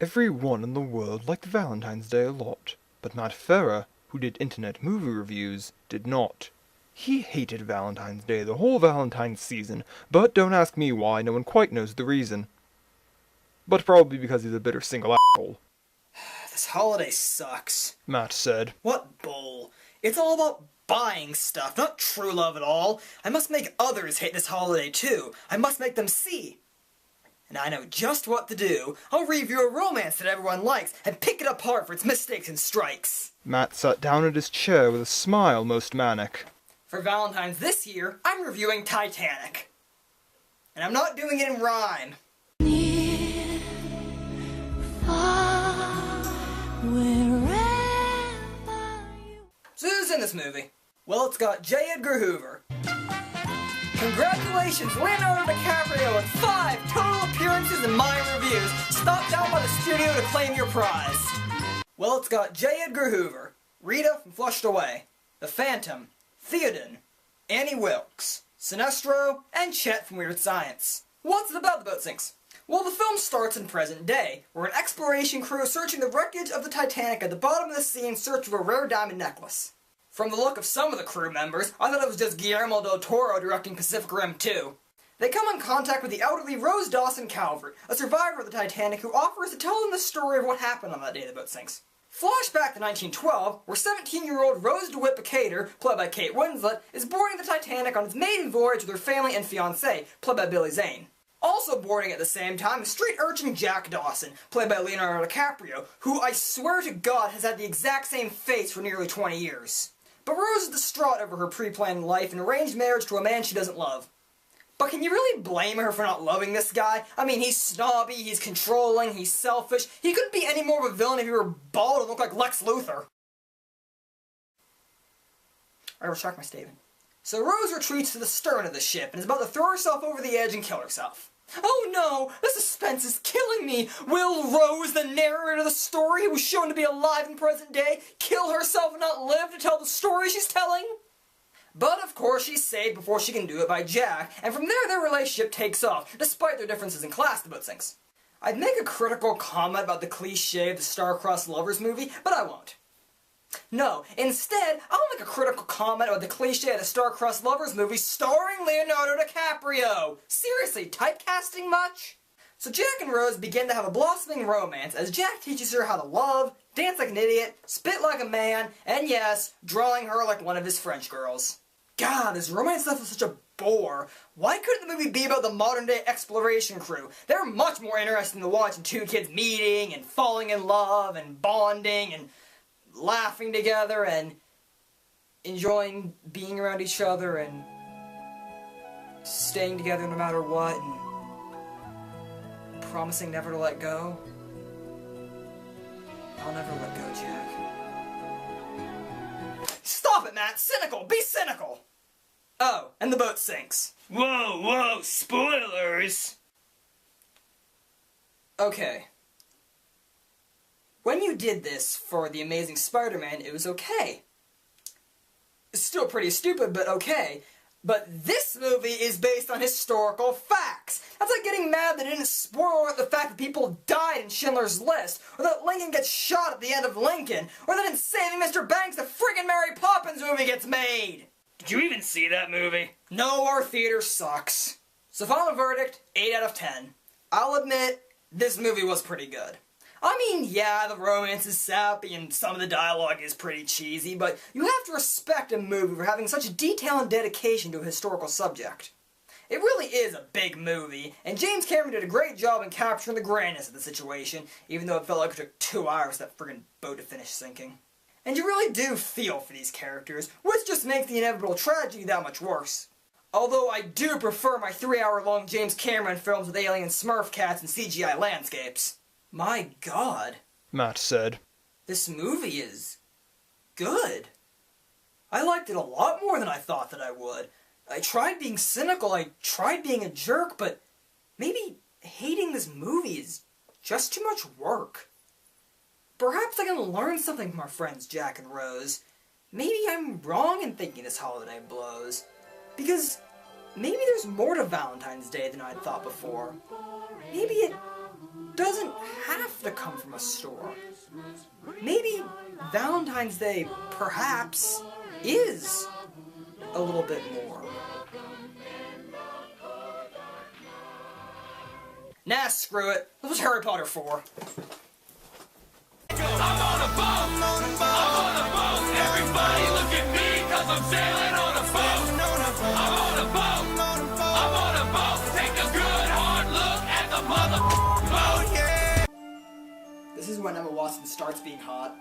Everyone in the world liked Valentine's Day a lot, but Matt Farah, who did internet movie reviews, did not. He hated Valentine's Day the whole Valentine's season, but don't ask me why, no one quite knows the reason. But probably because he's a bitter single asshole. This holiday sucks, Matt said. What bull? It's all about buying stuff, not true love at all. I must make others hate this holiday too. I must make them see. And I know just what to do. I'll review a romance that everyone likes and pick it apart for its mistakes and strikes. Matt sat down at his chair with a smile most manic. For Valentine's this year, I'm reviewing Titanic. And I'm not doing it in rhyme. Near, far, wherever you... So who's in this movie? Well, it's got J. Edgar Hoover. Congratulations, Leonardo DiCaprio, with 5 total appearances in my reviews. Stop down by the studio to claim your prize. Well, it's got J. Edgar Hoover, Rita from Flushed Away, The Phantom, Theoden, Annie Wilkes, Sinestro, and Chet from Weird Science. What's it about, The Boat Sinks? Well, the film starts in present day, where an exploration crew is searching the wreckage of the Titanic at the bottom of the sea in search of a rare diamond necklace. From the look of some of the crew members, I thought it was just Guillermo del Toro directing Pacific Rim 2. They come in contact with the elderly Rose Dawson Calvert, a survivor of the Titanic who offers to tell them the story of what happened on that day the boat sinks. Flashback to 1912, where 17-year-old Rose DeWitt Picator, played by Kate Winslet, is boarding the Titanic on its maiden voyage with her family and fiancé, played by Billy Zane. Also boarding at the same time is street urchin Jack Dawson, played by Leonardo DiCaprio, who I swear to God has had the exact same face for nearly 20 years. But Rose is distraught over her pre-planned life and arranged marriage to a man she doesn't love. But can you really blame her for not loving this guy? I mean, he's snobby, he's controlling, he's selfish. He couldn't be any more of a villain if he were bald and looked like Lex Luthor. I retract my statement. So Rose retreats to the stern of the ship and is about to throw herself over the edge and kill herself. Oh no! The suspense is killing me! Will Rose, the narrator of the story, who was shown to be alive in present day, kill herself and not live to tell the story she's telling? But of course she's saved before she can do it by Jack, and from there their relationship takes off, despite their differences in class, the boat sinks. I'd make a critical comment about the cliché of the star-crossed lovers movie, but I won't. No, instead, I'll make a critical comment about the cliché of the star-crossed lovers movie starring Leonardo DiCaprio! Seriously, typecasting much? So Jack and Rose begin to have a blossoming romance as Jack teaches her how to love, dance like an idiot, spit like a man, and yes, drawing her like one of his French girls. God, this romance stuff is such a bore. Why couldn't the movie be about the modern-day exploration crew? They're much more interesting than watching two kids meeting and falling in love and bonding and laughing together and enjoying being around each other and staying together no matter what and promising never to let go. I'll never let go, Jack. Stop it, Matt! Cynical! Be cynical! Oh, and the boat sinks. Whoa, whoa, spoilers! Okay. When you did this for The Amazing Spider-Man, it was okay. It's still pretty stupid, but okay. But this movie is based on historical facts. That's like getting mad that it didn't spoil the fact that people died in Schindler's List, or that Lincoln gets shot at the end of Lincoln, or that in Saving Mr. Banks the friggin' Mary Poppins movie gets made. Did you even see that movie? No, our theater sucks. So final verdict, 8 out of 10. I'll admit, this movie was pretty good. I mean, yeah, the romance is sappy and some of the dialogue is pretty cheesy, but you have to respect a movie for having such detail and dedication to a historical subject. It really is a big movie, and James Cameron did a great job in capturing the grandness of the situation, even though it felt like it took 2 hours for that friggin' boat to finish sinking. And you really do feel for these characters, which just makes the inevitable tragedy that much worse. Although I do prefer my 3-hour-long James Cameron films with alien Smurf cats and CGI landscapes. My God, Matt said. This movie is good. I liked it a lot more than I thought that I would. I tried being cynical, I tried being a jerk, but maybe hating this movie is just too much work. Perhaps I can learn something from our friends Jack and Rose. Maybe I'm wrong in thinking this holiday blows. Because maybe there's more to Valentine's Day than I'd thought before. Maybe it doesn't have to come from a store. Maybe Valentine's Day, perhaps, is a little bit more. Nah, screw it. What was Harry Potter for? I'm on a boat, everybody look at me, cause I'm sailing on a boat. I'm on a boat, take a good hard look at the mother boat, yeah. This is when Emma Watson starts being hot.